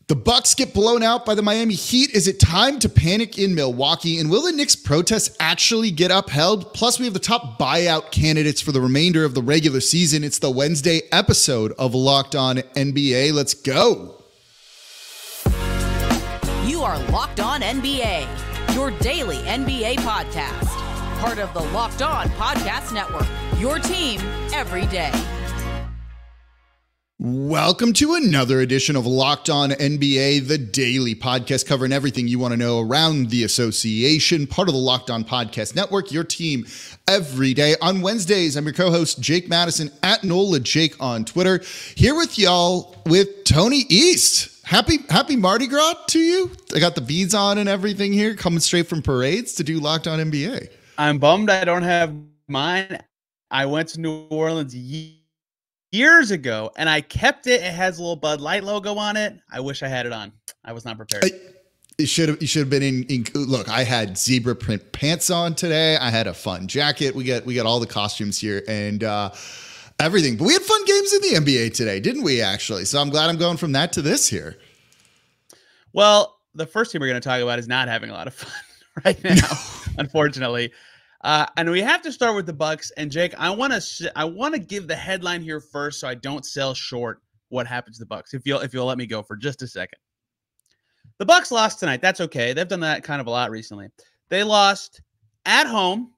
The Bucks get blown out by the Miami Heat. Is it time to panic in Milwaukee? And will the Knicks protests actually get upheld? Plus, we have the top buyout candidates for the remainder of the regular season. It's the Wednesday episode of Locked On NBA. Let's go. You are Locked On NBA, your daily NBA podcast. Part of the Locked On Podcast Network, your team every day. Welcome to another edition of Locked On NBA, the daily podcast covering everything you want to know around the association, part of the Locked On Podcast Network, your team every day. On Wednesdays, I'm your co-host, Jake Madison, at NOLA Jake on Twitter, here with y'all with Tony East. Happy Mardi Gras to you. I got the beads on and everything here, coming straight from parades to do Locked On NBA. I'm bummed I don't have mine. I went to New Orleans years ago, and I kept it. It has a little Bud Light logo on it. I wish I had it on. I was not prepared. You should have been in. Look, I had zebra print pants on today. I had a fun jacket. We got all the costumes here and everything. But we had fun games in the NBA today, didn't we? Actually, so I'm glad I'm going from that to this here. Well, the first team we're going to talk about is not having a lot of fun right now, unfortunately. And we have to start with the Bucks. And Jake, I want to give the headline here first, so I don't sell short what happens to the Bucks. If you'll let me go for just a second. The Bucks lost tonight. That's okay. They've done that kind of a lot recently. They lost at home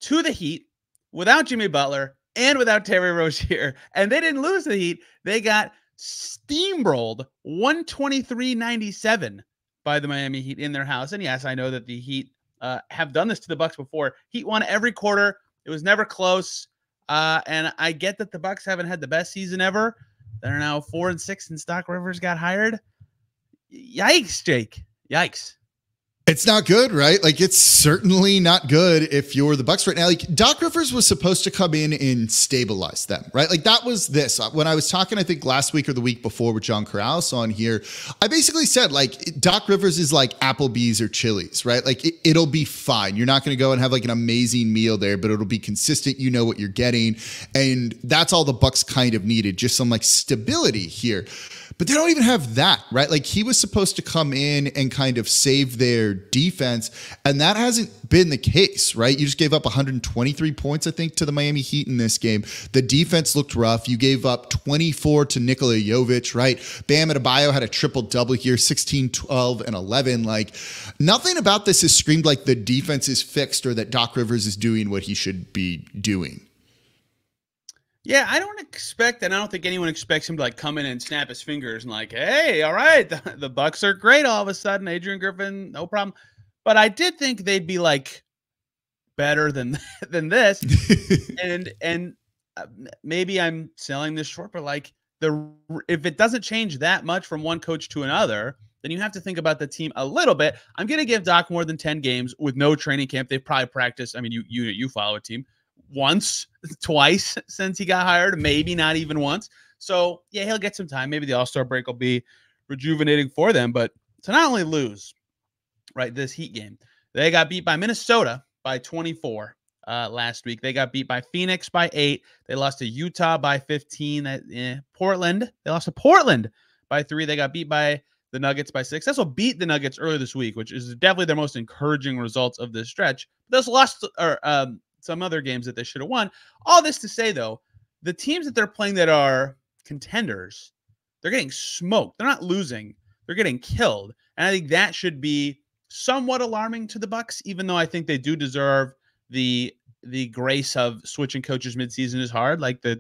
to the Heat without Jimmy Butler and without Terry Rozier. And they didn't lose to the Heat. They got steamrolled 123-97 by the Miami Heat in their house. And yes, I know that the Heat have done this to the Bucks before. Heat won every quarter. It was never close. And I get that the Bucks haven't had the best season ever. They're now 4-6 since Doc Rivers got hired. Yikes, Jake. Yikes. It's not good, right? Like, it's certainly not good if you're the Bucks right now. Like, Doc Rivers was supposed to come in and stabilize them, right? Like, that was this. When I was talking, I think last week or the week before with John Corrales on here, I basically said, like, Doc Rivers is like Applebee's or Chili's, right? Like, it'll be fine. You're not going to go and have like an amazing meal there, but it'll be consistent. You know what you're getting. And that's all the Bucks kind of needed, just some like stability here. But they don't even have that, right? Like, he was supposed to come in and kind of save their defense, and that hasn't been the case, right? You just gave up 123 points, I think, to the Miami Heat in this game. The defense looked rough. You gave up 24 to Nikola Jovic, right? Bam Adebayo had a triple-double here, 16, 12, and 11. Like, nothing about this has screamed like the defense is fixed or that Doc Rivers is doing what he should be doing. Yeah, I don't expect, and I don't think anyone expects him to like come in and snap his fingers and like, hey, all right, the Bucks are great all of a sudden. Adrian Griffin, no problem. But I did think they'd be like better than this. and maybe I'm selling this short, but like if it doesn't change that much from one coach to another, then you have to think about the team a little bit. I'm going to give Doc more than 10 games with no training camp. They've probably practiced. I mean, you follow a team. Once, twice since he got hired, maybe not even once. So, yeah, he'll get some time. Maybe the All-Star break will be rejuvenating for them. But to not only lose, right, this Heat game, they got beat by Minnesota by 24 last week. They got beat by Phoenix by 8. They lost to Utah by 15. Portland, they lost to Portland by 3. They got beat by the Nuggets by 6. They also beat the Nuggets earlier this week, which is definitely their most encouraging results of this stretch. Those lost some other games that they should have won. All this to say, though, the teams that they're playing that are contenders, they're getting smoked. They're not losing. They're getting killed. And I think that should be somewhat alarming to the Bucks, even though I think they do deserve the grace of switching coaches midseason is hard. Like the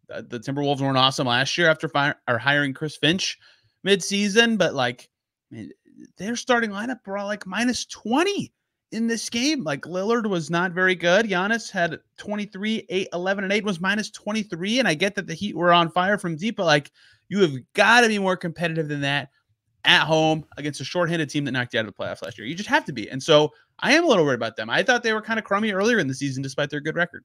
Timberwolves weren't awesome last year after hiring Chris Finch midseason, but like, man, their starting lineup were all like minus 20 in this game. Like, Lillard was not very good. Giannis had 23, 8, 11, and 8 was minus 23. And I get that the Heat were on fire from deep, but like, you have got to be more competitive than that at home against a shorthanded team that knocked you out of the playoffs last year. You just have to be. And so I am a little worried about them. I thought they were kind of crummy earlier in the season, despite their good record.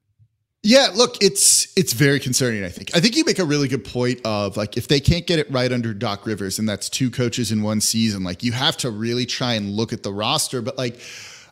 Yeah, look, it's very concerning, I think. I think you make a really good point of, like, if they can't get it right under Doc Rivers, and that's 2 coaches in one season, like, you have to really try and look at the roster. But, like,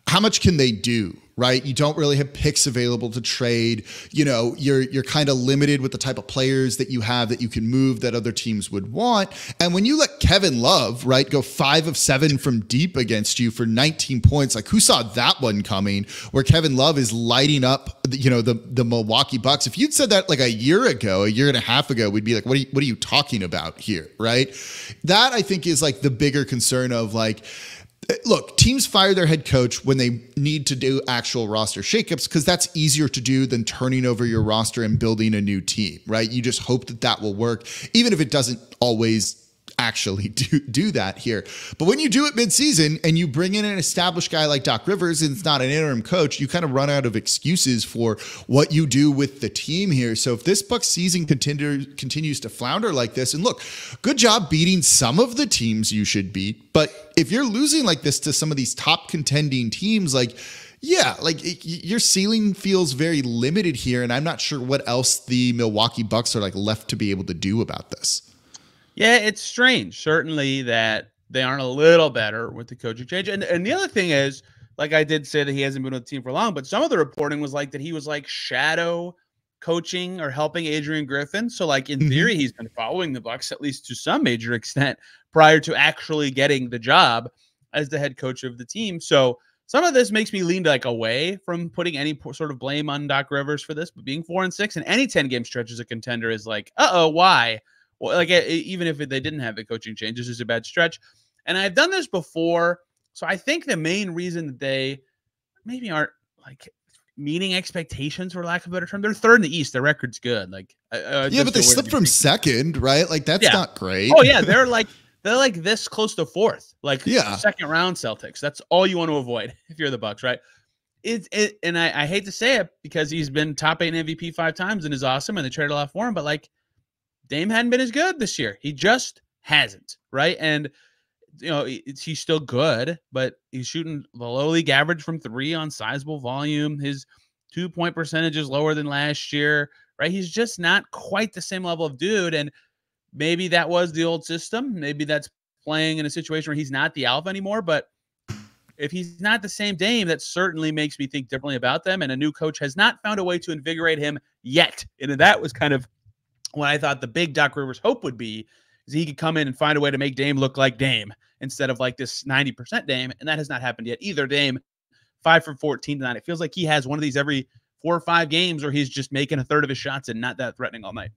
how much can they do, right? You don't really have picks available to trade. You know, you're kind of limited with the type of players that you have that you can move that other teams would want. And when you let Kevin Love, right, go 5 of 7 from deep against you for 19 points, like who saw that one coming, where Kevin Love is lighting up, you know, the Milwaukee Bucks. If you'd said that like a year and a half ago, we'd be like, what are you talking about here, right? That I think is like the bigger concern of like, look, teams fire their head coach when they need to do actual roster shakeups because that's easier to do than turning over your roster and building a new team, right? You just hope that will work, even if it doesn't always actually do that here. But when you do it midseason and you bring in an established guy like Doc Rivers and it's not an interim coach, you kind of run out of excuses for what you do with the team here. So if this Bucs season continues to flounder like this, and look, good job beating some of the teams you should beat, but if you're losing like this to some of these top contending teams, like, yeah, like your ceiling feels very limited here. And I'm not sure what else the Milwaukee Bucks are like left to be able to do about this. Yeah, it's strange, certainly, that they aren't a little better with the coaching change. And the other thing is, like I did say that he hasn't been with the team for long, but some of the reporting was like that he was like shadow coaching or helping Adrian Griffin. So like in theory, he's been following the Bucks at least to some major extent prior to actually getting the job as the head coach of the team. So some of this makes me lean like away from putting any sort of blame on Doc Rivers for this, but being 4-6 and any 10-game stretch as a contender is like, why? Well, like even if they didn't have the coaching change, this is a bad stretch. And I've done this before. So I think the main reason that they maybe aren't like meeting expectations, for lack of a better term, they're third in the East. Their record's good. Like, yeah, but they slipped from second, right? Like that's not great. Oh yeah. They're like this close to fourth, like second round Celtics. That's all you want to avoid if you're the Bucks, right? And I hate to say it because he's been top 8 MVP 5 times and is awesome and they traded a lot for him, but like, Dame hadn't been as good this year. He just hasn't, right? And, you know, he's still good, but he's shooting below league average from 3 on sizable volume. His 2-point percentage is lower than last year, right? He's just not quite the same level of dude. And maybe that was the old system. Maybe that's playing in a situation where he's not the alpha anymore. But if he's not the same Dame, that certainly makes me think differently about them. And a new coach has not found a way to invigorate him yet. And that was kind of what I thought the big Doc Rivers hope would be, is he could come in and find a way to make Dame look like Dame instead of like this 90% Dame. And that has not happened yet either. Dame 5 for 14 tonight. It feels like he has one of these every 4 or 5 games where he's just making a third of his shots and not that threatening all night.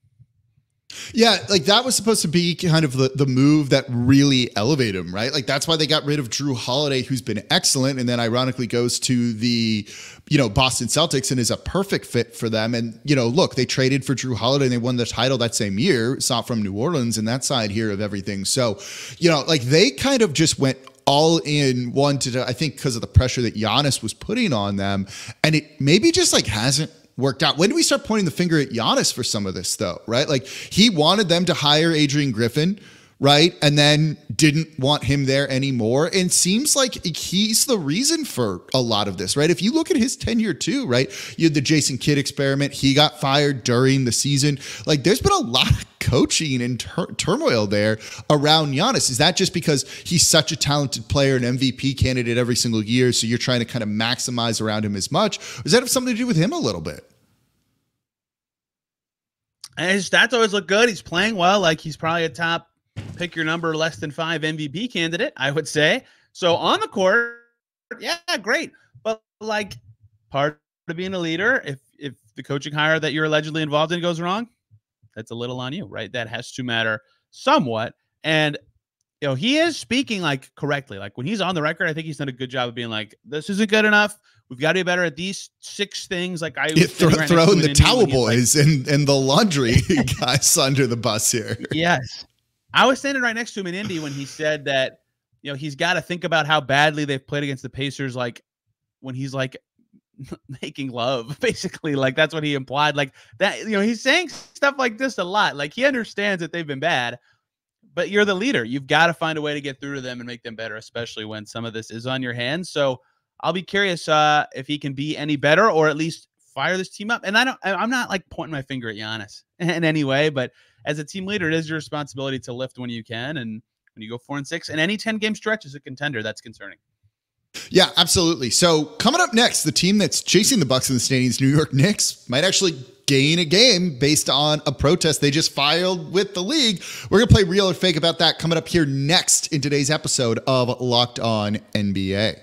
Yeah, like that was supposed to be kind of the move that really elevated him, right? Like that's why they got rid of Drew Holiday, who's been excellent, and then ironically goes to the, Boston Celtics and is a perfect fit for them. And, look, they traded for Drew Holiday and they won the title that same year, saw from New Orleans and that side here of everything. So, like they kind of just went all in I think because of the pressure that Giannis was putting on them. And it maybe just like hasn't worked out. When do we start pointing the finger at Giannis for some of this though, right? Like he wanted them to hire Adrian Griffin, right? And then didn't want him there anymore. And seems like he's the reason for a lot of this, right? If you look at his tenure too, right? You had the Jason Kidd experiment. He got fired during the season. Like there's been a lot of coaching and turmoil there around Giannis. Is that just because he's such a talented player, an MVP candidate every single year, so you're trying to kind of maximize around him as much? Or does that have something to do with him a little bit? And his stats always look good. He's playing well. Like he's probably a top pick your number less than 5 MVP candidate, I would say. So on the court, yeah, great. But like part of being a leader, if the coaching hire that you're allegedly involved in goes wrong, that's a little on you, right? That has to matter somewhat. And, he is speaking like correctly. Like when he's on the record, I think he's done a good job of being like, this isn't good enough. We've got to be better at these 6 things. Like I was throwing the towel boys and the laundry guys under the bus here. Yes. I was standing right next to him in Indy when he said that, he's got to think about how badly they've played against the Pacers. Like when he's like making love, basically, like that's what he implied. Like that, he's saying stuff like this a lot. Like he understands that they've been bad, but you're the leader. You've got to find a way to get through to them and make them better, especially when some of this is on your hands. So I'll be curious if he can be any better or at least fire this team up. And I'm not like pointing my finger at Giannis in any way, but as a team leader, it is your responsibility to lift when you can. And when you go 4-6 and any 10-game stretch is a contender, that's concerning. Yeah, absolutely. So coming up next, the team that's chasing the Bucks in the standings, New York Knicks, might actually gain a game based on a protest they just filed with the league. We're going to play real or fake about that coming up here next in today's episode of Locked On NBA.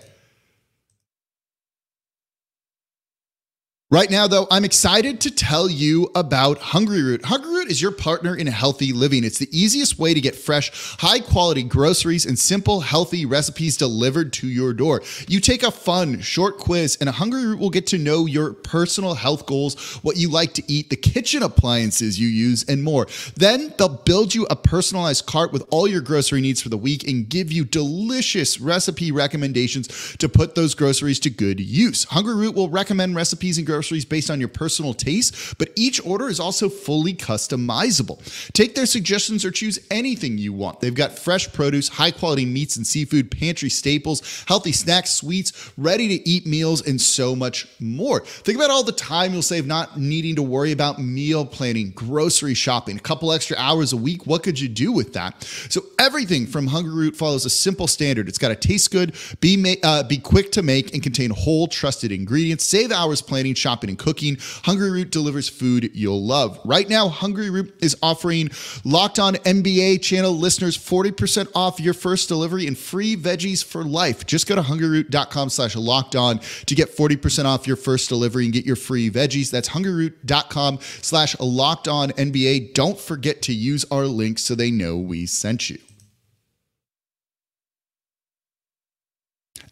Right now, though, I'm excited to tell you about Hungryroot. Hungryroot is your partner in healthy living. It's the easiest way to get fresh, high-quality groceries and simple, healthy recipes delivered to your door. You take a fun, short quiz, and Hungryroot will get to know your personal health goals, what you like to eat, the kitchen appliances you use, and more. Then they'll build you a personalized cart with all your grocery needs for the week and give you delicious recipe recommendations to put those groceries to good use. Hungryroot will recommend recipes and groceries based on your personal taste, but each order is also fully customizable. Take their suggestions or choose anything you want. They've got fresh produce, high quality meats and seafood, pantry staples, healthy snacks, sweets, ready to eat meals, and so much more. Think about all the time you'll save not needing to worry about meal planning, grocery shopping, a couple extra hours a week. What could you do with that? So everything from Hungryroot follows a simple standard. It's got to taste good, be quick to make, and contain whole trusted ingredients. Save hours planning, shopping, and cooking. Hungryroot delivers food you'll love. Right now, Hungryroot is offering Locked On NBA channel listeners 40% off your first delivery and free veggies for life. Just go to hungryroot.com/lockedon to get 40% off your first delivery and get your free veggies. That's hungryroot.com/lockedonnba. Don't forget to use our link so they know we sent you.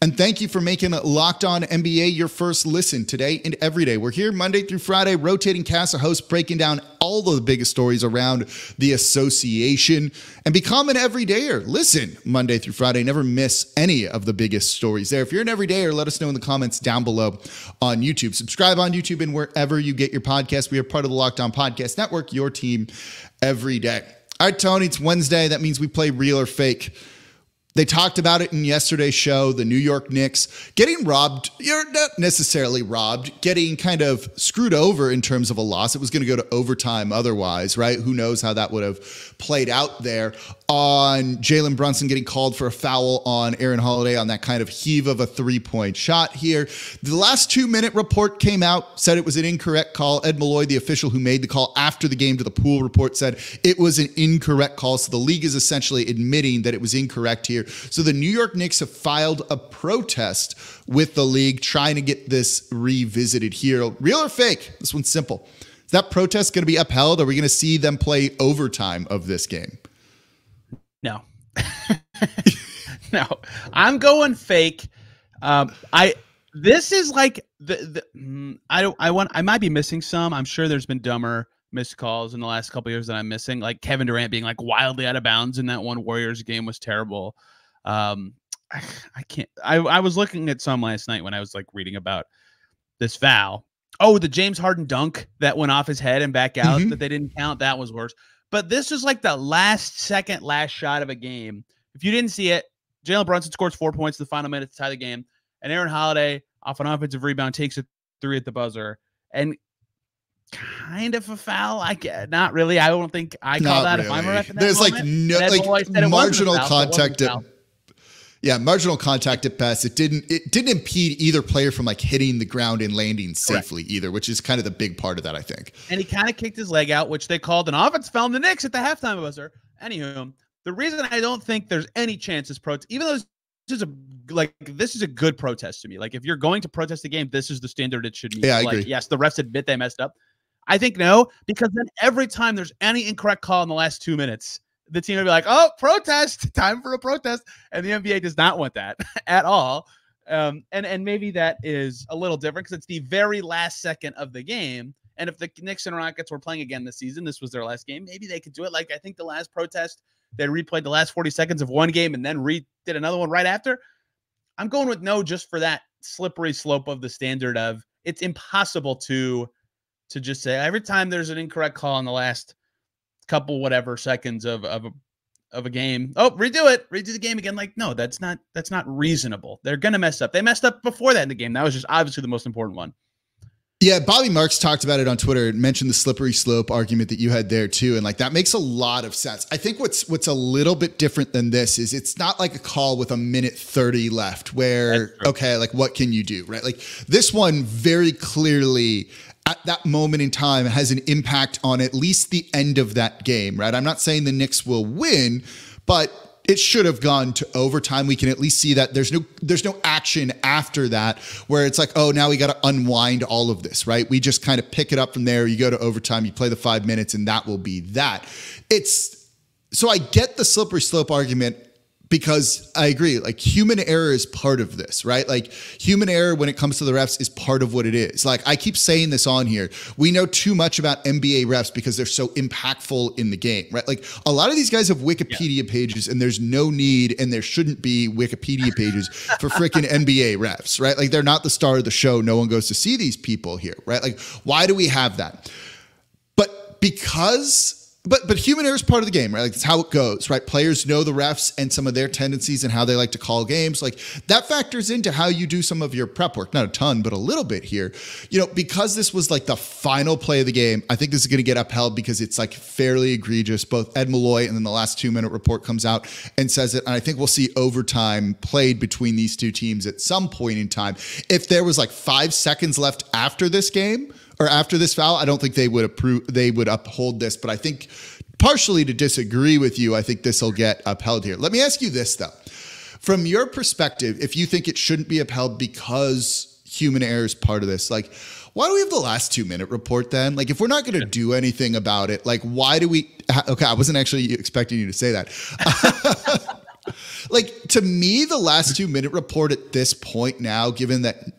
And thank you for making Locked On NBA your first listen today and every day. We're here Monday through Friday, rotating cast of hosts, breaking down all of the biggest stories around the association. And become an everydayer. Listen Monday through Friday. Never miss any of the biggest stories there. If you're an everydayer, let us know in the comments down below on YouTube. Subscribe on YouTube and wherever you get your podcast. We are part of the Locked On Podcast Network, your team every day. All right, Tony, it's Wednesday. That means we play real or fake. They talked about it in yesterday's show, the New York Knicks getting robbed. You're not necessarily robbed, getting kind of screwed over in terms of a loss. It was going to go to overtime otherwise, right? Who knows how that would have played out there on Jalen Brunson getting called for a foul on Aaron Holiday on that kind of heave of a three-point shot here. The last 2-minute report came out, said it was an incorrect call. Ed Malloy, the official who made the call after the game to the Pool report, said it was an incorrect call. So the league is essentially admitting that it was incorrect here. So the New York Knicks have filed a protest with the league trying to get this revisited here. Real or fake? This one's simple. Is that protest going to be upheld? Are we going to see them play overtime of this game? No. No. I'm going fake. This is like I might be missing some. I'm sure there's been dumber missed calls in the last couple of years that I'm missing, like Kevin Durant being like wildly out of bounds in that one Warriors game was terrible. I can't. I was looking at some last night when I was like reading about this foul. Oh, the James Harden dunk that went off his head and back out that they didn't count. That was worse. But this is like the last shot of a game. If you didn't see it, Jalen Brunson scores 4 points in the final minute to tie the game, and Aaron Holiday off an offensive rebound takes a three at the buzzer, and kind of a foul. Not really. I don't think I call that really. If I'm a ref in that There's moment. Like no like marginal contact. Yeah, marginal contact at best. It didn't impede either player from like hitting the ground and landing safely either, which is kind of the big part of that, I think. And he kind of kicked his leg out, which they called an offensive foul on the Knicks at the halftime buzzer. Anywho, the reason I don't think there's any chance this protest, even though this is a good protest to me. Like if you're going to protest the game, this is the standard it should meet. Yeah, I agree. Yes, the refs admit they messed up. I think no, because then every time there's any incorrect call in the last 2 minutes, the team will be like, oh, protest, time for a protest. And the NBA does not want that at all. And maybe that is a little different because it's the very last second of the game. And if the Knicks and Rockets were playing again this season, this was their last game, maybe they could do it. Like I think the last protest, they replayed the last 40 seconds of one game and then did another one right after. I'm going with no just for that slippery slope of the standard of it's impossible to just say every time there's an incorrect call in the last couple whatever seconds of a game, oh, redo the game again. Like, no, that's not reasonable. They're gonna mess up. They messed up before that in the game. That was just obviously the most important one. Yeah, Bobby Marks talked about it on Twitter and mentioned the slippery slope argument that you had there too. And like that makes a lot of sense. I think what's a little bit different than this is it's not like a call with a minute 30 left where, okay, like what can you do, right? Like this one very clearly at that moment in time has an impact on at least the end of that game, right? I'm not saying the Knicks will win, but it should have gone to overtime. We can at least see that there's no action after that where it's like, oh, now we got to unwind all of this, right? We just kind of pick it up from there. You go to overtime, you play the 5 minutes, and that will be that. So I get the slippery slope argument because I agree, like human error is part of this, right? Like human error when it comes to the refs is part of what it is. Like I keep saying this on here. We know too much about NBA refs because they're so impactful in the game, right? Like a lot of these guys have Wikipedia pages and there's no need and there shouldn't be Wikipedia pages for freaking NBA refs, right? Like they're not the star of the show. No one goes to see these people here, right? Like why do we have that? But human error is part of the game, right? Like that's how it goes, right? Players know the refs and some of their tendencies and how they like to call games. Like that factors into how you do some of your prep work. Not a ton, but a little bit here. You know, because this was like the final play of the game, I think this is going to get upheld because it's like fairly egregious. Both Ed Malloy and then the last 2 minute report comes out and says it. And I think we'll see overtime played between these two teams at some point in time. If there was like 5 seconds left after this game, or after this foul, I don't think they would uphold this, but I think partially to disagree with you, I think this will get upheld here. Let me ask you this though. From your perspective, if you think it shouldn't be upheld because human error is part of this, like why do we have the last 2 minute report then? Like if we're not going to do anything about it, like why do we, okay, I wasn't actually expecting you to say that. Like to me, the last 2 minute report at this point now, given that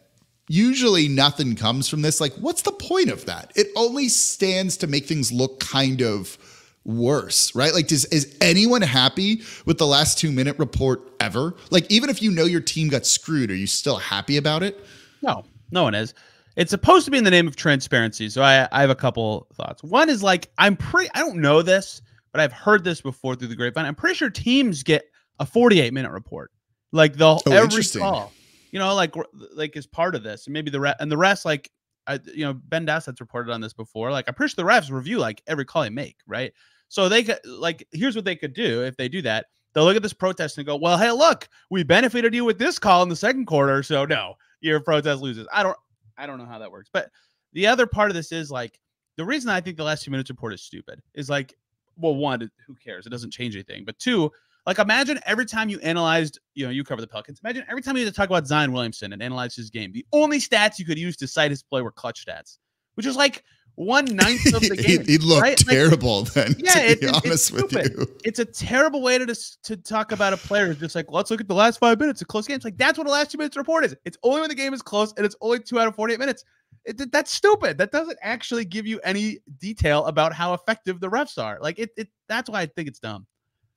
usually nothing comes from this, like what's the point of that? It only stands to make things look kind of worse, right? Like is anyone happy with the last 2 minute report ever? Like even if you know your team got screwed, are you still happy about it? No one is. It's supposed to be in the name of transparency. So I have a couple thoughts. One is like, I don't know this, but I've heard this before through the grapevine. I'm pretty sure teams get a 48-minute report. Like every call. You know, like as part of this, and maybe the rest, like, Ben Dassett's reported on this before. Like, I'm pretty sure the refs review like every call they make, right? So they could, like, here's what they could do if they do that. They'll look at this protest and go, well, hey, look, we benefited you with this call in the second quarter, so no, your protest loses. I don't know how that works, but the other part of this is like the reason I think the last 2 minutes report is stupid is like, well, one, who cares? It doesn't change anything, but two. Like, imagine every time you analyzed, you cover the Pelicans. Imagine every time you had to talk about Zion Williamson and analyze his game. The only stats you could use to cite his play were clutch stats, which is like 1/9 of the game. He'd look terrible then. Yeah, to be honest with you. It's a terrible way to talk about a player. It's just like, let's look at the last 5 minutes of close games. Like, that's what the last 2 minutes report is. It's only when the game is close, and it's only 2 out of 48 minutes. That's stupid. That doesn't actually give you any detail about how effective the refs are. Like, that's why I think it's dumb.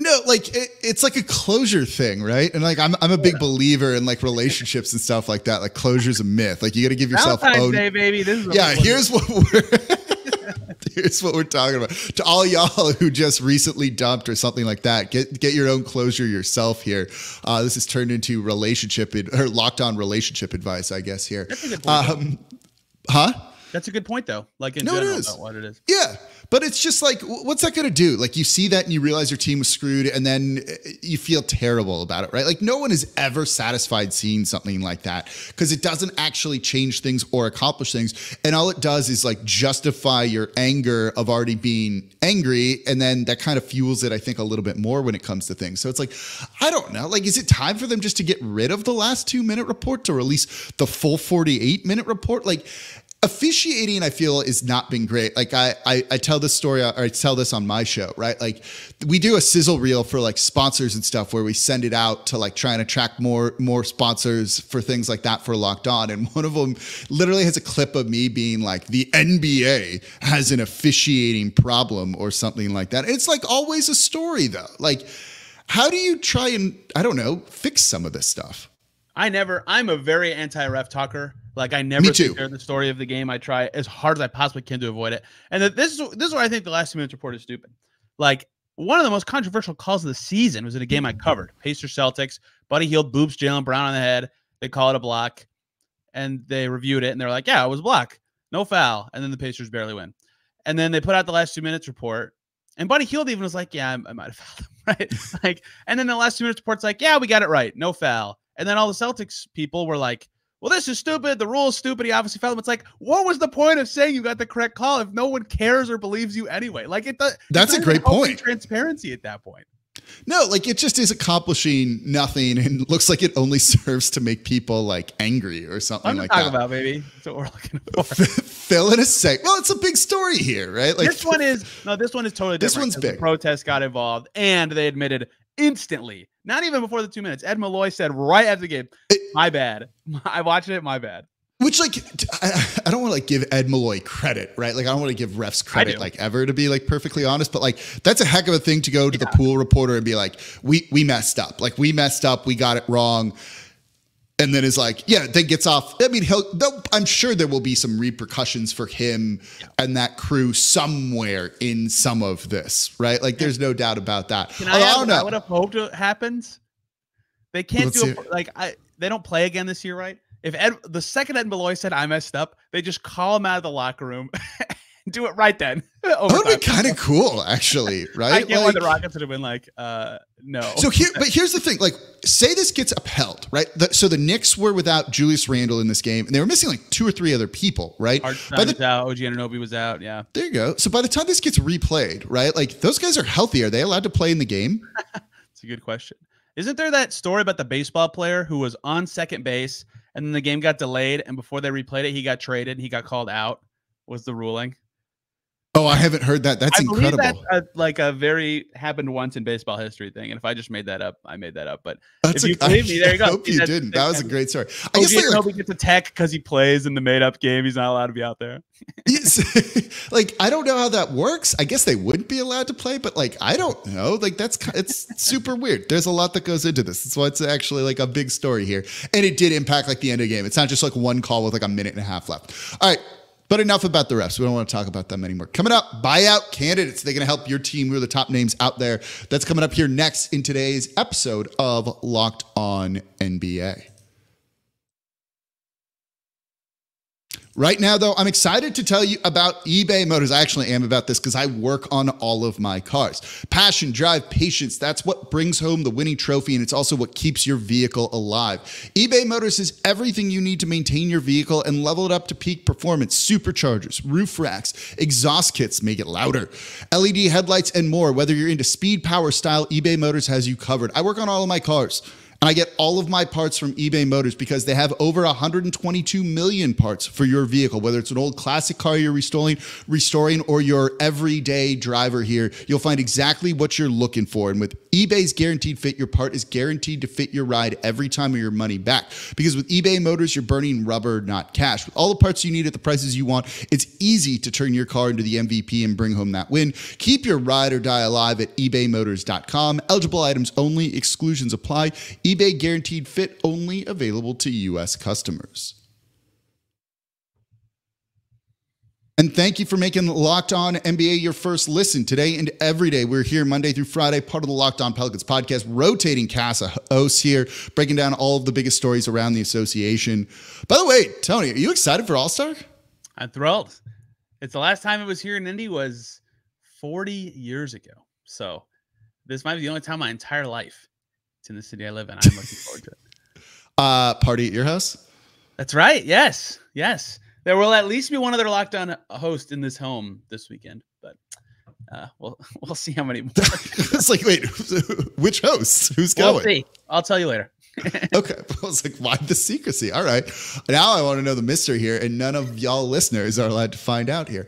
No, like it's like a closure thing, right? And like I'm a big believer in like relationships and stuff like that. Like closure's a myth. Like you got to give yourself Valentine's Day, baby. This is here's what we're talking about. To all y'all who just recently dumped or something like that, get your own closure yourself here. This has turned into locked on relationship advice, I guess here. That's a good point. That's a good point, though. Like in general, about what it is. Yeah, but it's just like, what's that going to do? Like you see that and you realize your team was screwed, and then you feel terrible about it, right? Like no one is ever satisfied seeing something like that because it doesn't actually change things or accomplish things, and all it does is like justify your anger of already being angry, and then that kind of fuels it, I think, a little bit more when it comes to things. So it's like, I don't know. Like, is it time for them just to get rid of the last 2 minute report to release the full 48-minute report? Like, officiating, I feel, is not been great. Like I tell this story, or I tell this on my show, right? Like we do a sizzle reel for like sponsors and stuff where we send it out to like try and attract more sponsors for things like that for Locked On. And one of them literally has a clip of me being like, the NBA has an officiating problem or something like that. And it's like always a story though. Like, how do you try and, I don't know, fix some of this stuff? I'm a very anti-ref talker. Like I never share the story of the game. I try as hard as I possibly can to avoid it. And this is where I think the last 2 minutes report is stupid. Like one of the most controversial calls of the season was in a game I covered. Pacers Celtics. Buddy Hield boops Jaylen Brown on the head. They call it a block, and they reviewed it, and they're like, "Yeah, it was a block." no foul, and then the Pacers barely win. And then they put out the last 2 minutes report, and Buddy Hield even was like, "Yeah, I might have fouled him," right? Like, and then the last 2 minutes report's like, "Yeah, we got it right, no foul." And then all the Celtics people were like, "Well, this is stupid. The rule is stupid. He obviously fouled him." It's like, what was the point of saying you got the correct call if no one cares or believes you anyway? Like, That's a great point. Transparency at that point. No, like it just is accomplishing nothing and looks like it only serves to make people like angry or something like that. Talk about, baby. That's what we're looking for. Fill in a sec. Well, it's a big story here, right? Like this one is totally different. This one's big. The protest got involved, and they admitted instantly, not even before the 2 minutes. Ed Malloy said right after the game, "My bad. I watched it. My bad." Which, like, I don't want to like give Ed Malloy credit, right? Like, I don't want to give refs credit, like, ever, to be like perfectly honest. But like, that's a heck of a thing to go to the pool reporter and be like, "We messed up. Like, we messed up. We got it wrong." And then is like, yeah, then gets off. I mean, I'm sure there will be some repercussions for him and that crew somewhere in some of this, right? Like, there's no doubt about that. I don't know. I would have hoped it happens. They can't they don't play again this year, right? If the second Ed Malloy said I messed up, they just call him out of the locker room and do it right then. That would be kind of cool, actually, right? I get why the Rockets would have been like, no. So here's the thing: like, say this gets upheld, right? So the Knicks were without Julius Randle in this game, and they were missing like 2 or 3 other people, right? Hartenstein was out. OG Anunoby was out. Yeah. There you go. So by the time this gets replayed, right? Like, those guys are healthy. Are they allowed to play in the game? It's a good question. Isn't there that story about the baseball player who was on second base and then the game got delayed, and before they replayed it, he got traded and he got called out? Was the ruling? Oh, I haven't heard that. That's incredible. That's like a very happened once in baseball history thing. And if I just made that up, I made that up. But if you believe me, there you go. I hope you didn't. That was a great story. I guess nobody gets a tech because he plays in the made up game. He's not allowed to be out there. Like, I don't know how that works. I guess they wouldn't be allowed to play, but like, I don't know. Like, it's super weird. There's a lot that goes into this. That's why it's actually like a big story here. And it did impact like the end of the game. It's not just like one call with like a minute and a half left. All right. But enough about the refs. We don't want to talk about them anymore. Coming up, buyout candidates. They're going to help your team. Who are the top names out there? That's coming up here next in today's episode of Locked On NBA. Right now, though, I'm excited to tell you about eBay Motors. I actually am about this because I work on all of my cars. Passion, drive, patience. That's what brings home the winning trophy, and it's also what keeps your vehicle alive. eBay Motors is everything you need to maintain your vehicle and level it up to peak performance. Superchargers, roof racks, exhaust kits, make it louder, LED headlights, and more. Whether you're into speed, power, style, eBay Motors has you covered. I work on all of my cars. And I get all of my parts from eBay Motors because they have over 122 million parts for your vehicle. Whether it's an old classic car you're restoring, or your everyday driver here, you'll find exactly what you're looking for. And with eBay's Guaranteed Fit, your part is guaranteed to fit your ride every time or your money back. Because with eBay Motors, you're burning rubber, not cash. With all the parts you need at the prices you want, it's easy to turn your car into the MVP and bring home that win. Keep your ride or die alive at ebaymotors.com. Eligible items only. Exclusions apply. eBay Guaranteed Fit, only available to U.S. customers. And thank you for making Locked On NBA your first listen today and every day. We're here Monday through Friday, part of the Locked On Pelicans podcast, rotating cast of hosts here, breaking down all of the biggest stories around the association. By the way, Tony, are you excited for All-Star? I'm thrilled. It's the last time it was here in Indy was 40 years ago. So this might be the only time in my entire life it's in the city I live in. I'm looking forward to it. Party at your house? That's right. Yes. Yes. There will at least be one other Locked On host in this home this weekend, but we'll see how many more. It's like, wait, which host? Who's going? We'll see. I'll tell you later. Okay. I was like, why the secrecy? All right. Now I want to know the mystery here, and none of y'all listeners are allowed to find out here.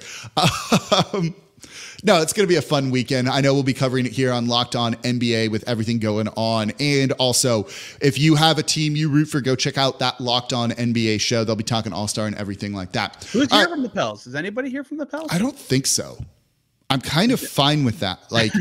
No, it's going to be a fun weekend. I know we'll be covering it here on Locked On NBA with everything going on. And also, if you have a team you root for, go check out that Locked On NBA show. They'll be talking All-Star and everything like that. Who's here from the Pels? Is anybody here from the Pels? I don't think so. I'm kind of fine with that. Like,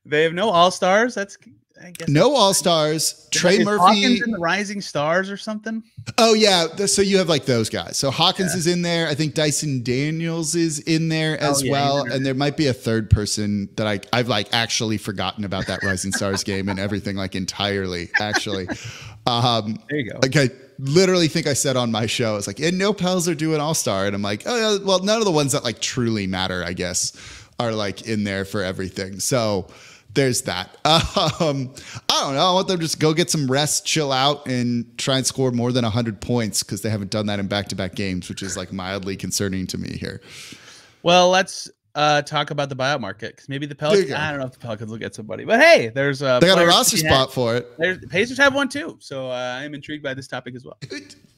they have no All-Stars. That's, I guess, no All-Stars. Trey Murphy. Hawkins in the Rising Stars or something? Oh, yeah. So you have like those guys. So Hawkins is in there. I think Dyson Daniels is in there as well. And there might be a third person that I've like actually forgotten about that Rising Stars game and everything like entirely, actually. There you go. Okay. literally think I said on my show, I was like, and no Pels are doing All-Star. And I'm like, oh, yeah, well, none of the ones that like truly matter, I guess, are like in there for everything. So there's that. I don't know. I want them to just go get some rest, chill out, and try and score more than 100 points because they haven't done that in back-to-back games, which is like mildly concerning to me here. Well, let's talk about the buyout market because maybe the Pelicans. I don't know if the Pelicans will get somebody, but hey, there's they got a roster spot for it. The Pacers have one too, so I'm intrigued by this topic as well.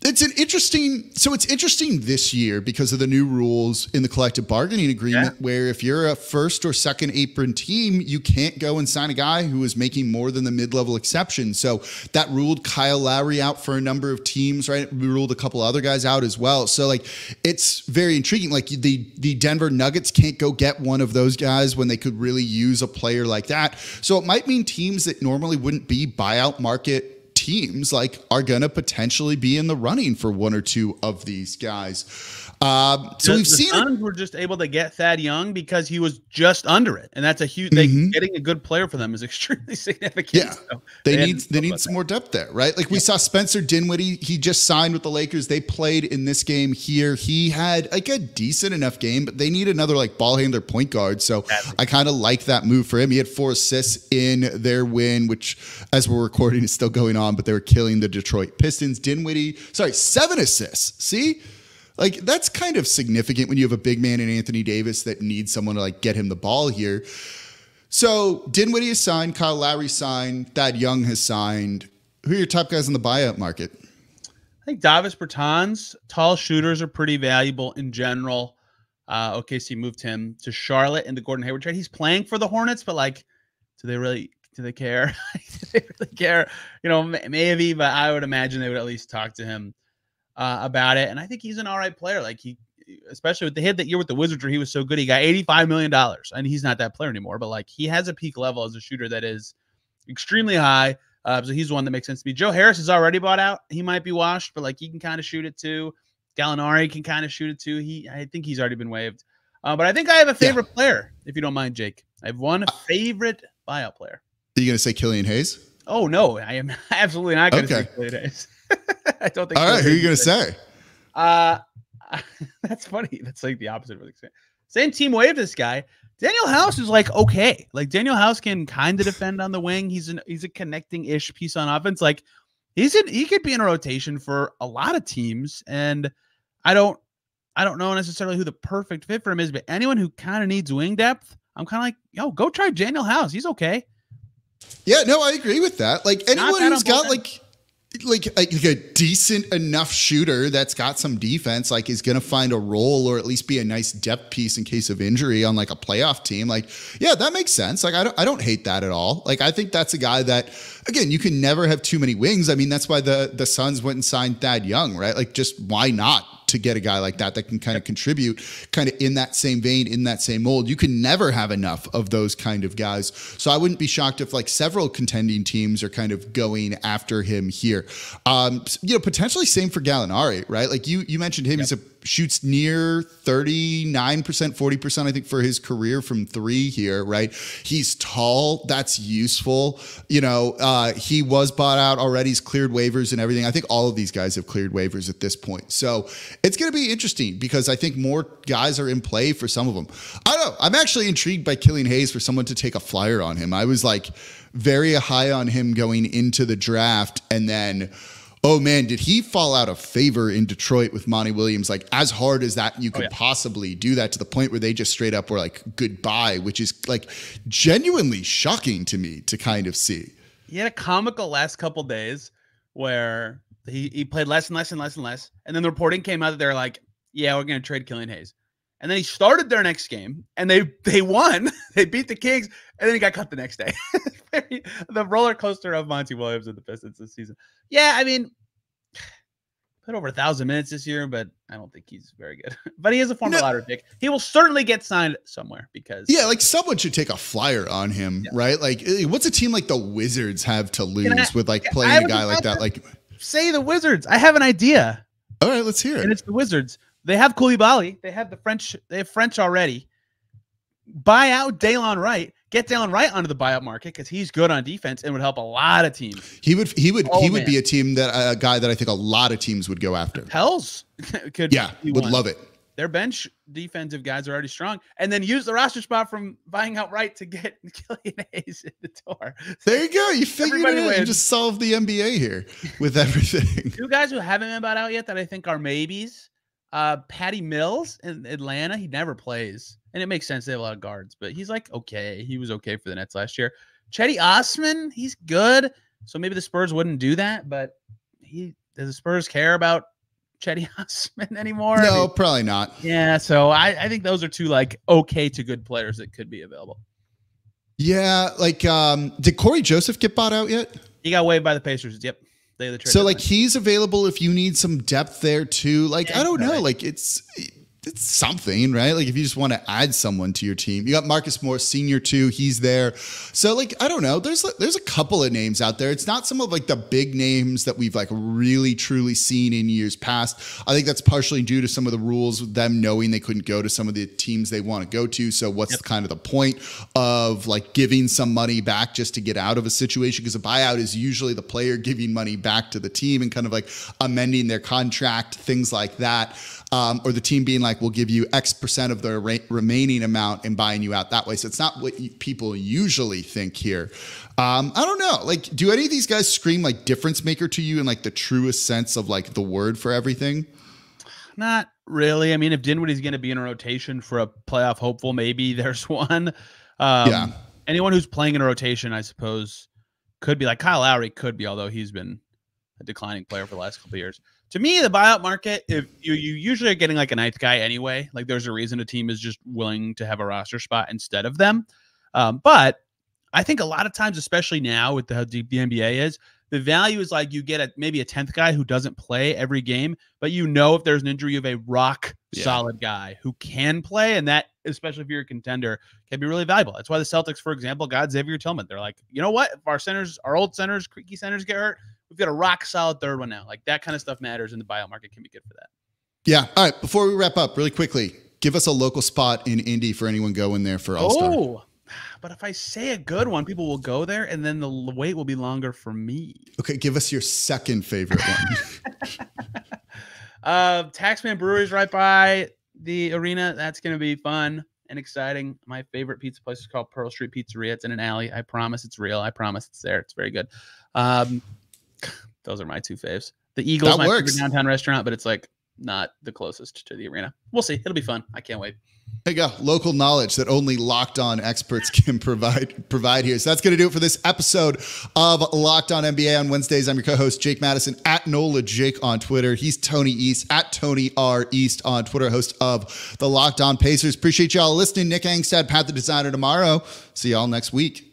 It's interesting this year because of the new rules in the collective bargaining agreement, where if you're a first or second apron team, you can't go and sign a guy who is making more than the mid-level exception. So that ruled Kyle Lowry out for a number of teams, right? We ruled a couple other guys out as well. So like, it's very intriguing. Like the Denver Nuggets can't go get one of those guys when they could really use a player like that. So it might mean teams that normally wouldn't be buyout market teams like are going to potentially be in the running for one or two of these guys. So we've seen the Suns were just able to get Thad Young because he was just under it, and that's a huge. Getting a good player for them is extremely significant. Yeah, so they need some more depth there, right? Like we saw Spencer Dinwiddie. He just signed with the Lakers. They played in this game here. He had like a decent enough game, but they need another like ball handler point guard. So I kind of like that move for him. He had 4 assists in their win, which as we're recording is still going on, but they were killing the Detroit Pistons. 7 assists. See? Like, that's kind of significant when you have a big man in Anthony Davis that needs someone to, like, get him the ball here. So, Dinwiddie is signed. Kyle Lowry signed. Thad Young has signed. Who are your top guys in the buyout market? I think Davis Bertans. Tall shooters are pretty valuable in general. OKC moved him to Charlotte in the Gordon Hayward trade. He's playing for the Hornets, but, like, do they care? Do they really care? You know, maybe, but I would imagine they would at least talk to him about it. And I think he's an all right player. Like especially with the hit that year with the Wizards where he was so good, he got $85 million and he's not that player anymore, but like he has a peak level as a shooter that is extremely high. So he's one that makes sense to me. Joe Harris is already bought out. He might be washed, but like he can kind of shoot it too. Gallinari can kind of shoot it too. I think he's already been waived. But I think I have a favorite player, if you don't mind, Jake. I have one favorite buyout player. Are you going to say Killian Hayes? Oh, no, I am absolutely not going to say Killian Hayes. I don't think. All right, who are you going to say? That's funny. That's like the opposite of what I Same team waived this guy. Daniel House is like okay. Like Daniel House can kind of defend on the wing. He's a connecting-ish piece on offense. Like he could be in a rotation for a lot of teams. And I don't know necessarily who the perfect fit for him is, but anyone who kind of needs wing depth, I'm kind of like, yo, go try Daniel House. He's okay. Yeah, no, I agree with that. Like anyone who's got like a decent enough shooter that's got some defense, like is going to find a role or at least be a nice depth piece in case of injury on like a playoff team. Like, yeah, that makes sense. Like, I don't hate that at all. Like, I think that's a guy that, again, you can never have too many wings. I mean, that's why the Suns went and signed Thad Young, right? Like, just why not? To get a guy like that can kind of contribute kind of in that same vein, in that same mold. You can never have enough of those kind of guys. So I wouldn't be shocked if like several contending teams are kind of going after him here. Potentially same for Gallinari, right? Like you mentioned him. Yep. Shoots near 39%, 40%, I think, for his career from 3 here, right? He's tall. That's useful. He was bought out already. He's cleared waivers and everything. I think all of these guys have cleared waivers at this point. So it's going to be interesting because I think more guys are in play for some of them. I don't know. I'm actually intrigued by Killian Hayes for someone to take a flyer on him. I was like very high on him going into the draft, and then oh man, did he fall out of favor in Detroit with Monty Williams? Like as hard as that you could possibly do that, to the point where they just straight up were like goodbye, which is like genuinely shocking to me to kind of see. He had a comical last couple days where he played less and less and less and less. And then the reporting came out that they're like, yeah, we're going to trade Killian Hayes. And then he started their next game and they won. They beat the Kings, and then he got cut the next day. The roller coaster of Monty Williams and the Pistons this season. Yeah, I mean, put over 1,000 minutes this year, but I don't think he's very good. But he is a former lottery pick. He will certainly get signed somewhere because like someone should take a flyer on him, right? Like, what's a team like the Wizards have to lose with like playing a guy like that? Like, say the Wizards. I have an idea. All right, let's hear it. And it's the Wizards. They have Koulibaly. They have French already. Buy out Daylon Wright. get Delon Wright onto the buyout market because he's good on defense and would help a lot of teams. He would be a team a guy that I think a lot of teams would go after. Pels could would love it. Their bench defensive guys are already strong, and then use the roster spot from buying out Wright to get Killian Hayes in the door. There you go. You figured it out. You just solved the NBA here with everything. Two guys who haven't been bought out yet that I think are maybes. Patty Mills in Atlanta. He never plays, and it makes sense. They have a lot of guards, but he's like okay. He was okay for the Nets last year. Cedi Osman, he's good. So maybe the Spurs wouldn't do that, but does the Spurs care about Cedi Osman anymore? No, probably not. Yeah, so I think those are two like okay to good players that could be available. Yeah, like did Corey Joseph get bought out yet? He got waived by the Pacers. Yep. So like he's available if you need some depth there too. Like I don't know, like it's something, right? Like if you just want to add someone to your team, you got Marcus Morris Sr. too. He's there. So like, I don't know. There's a couple of names out there. It's not some of like the big names that we've like really truly seen in years past. I think that's partially due to some of the rules with them knowing they couldn't go to some of the teams they want to go to. So what's kind of the point of like giving some money back just to get out of a situation? Because a buyout is usually the player giving money back to the team and kind of like amending their contract, things like that. Or the team being like, we'll give you X% of the remaining amount and buying you out that way. So it's not what people usually think here. I don't know. Like, do any of these guys scream like difference maker to you in like the truest sense of like the word for everything? Not really. I mean, if Dinwiddie's going to be in a rotation for a playoff hopeful, maybe there's one. Anyone who's playing in a rotation, I suppose, could be like Kyle Lowry could be, although he's been a declining player for the last couple of years. To me, the buyout market, if you usually are getting like a ninth guy anyway, like there's a reason a team is just willing to have a roster spot instead of them. But I think a lot of times, especially now with how deep the NBA is, the value is like you get maybe a 10th guy who doesn't play every game, but you know if there's an injury, you have a rock solid guy who can play, and that, especially if you're a contender, can be really valuable. That's why the Celtics, for example, got Xavier Tillman. They're like, you know what? If our old centers, creaky centers get hurt, we've got a rock solid third one now. Like that kind of stuff matters, and the buyout market can be good for that. Yeah. All right. Before we wrap up really quickly, give us a local spot in Indy for anyone going there for All-Star. Oh, but if I say a good one, people will go there, and then the wait will be longer for me. Okay. Give us your second favorite one. Taxman Brewery is right by the arena. That's going to be fun and exciting. My favorite pizza place is called Pearl Street Pizzeria. It's in an alley. I promise it's real. I promise it's there. It's very good. Those are my two faves. The Eagle's my favorite downtown restaurant, but it's like not the closest to the arena. We'll see. It'll be fun. I can't wait. There you go. Local knowledge that only Locked On experts can provide here. So that's going to do it for this episode of Locked On NBA on Wednesdays. I'm your co-host, Jake Madison, at Nola Jake on Twitter. He's Tony East, at Tony R. East on Twitter, host of the Locked On Pacers. Appreciate y'all listening. Nick Angstad, Pat the Designer tomorrow. See y'all next week.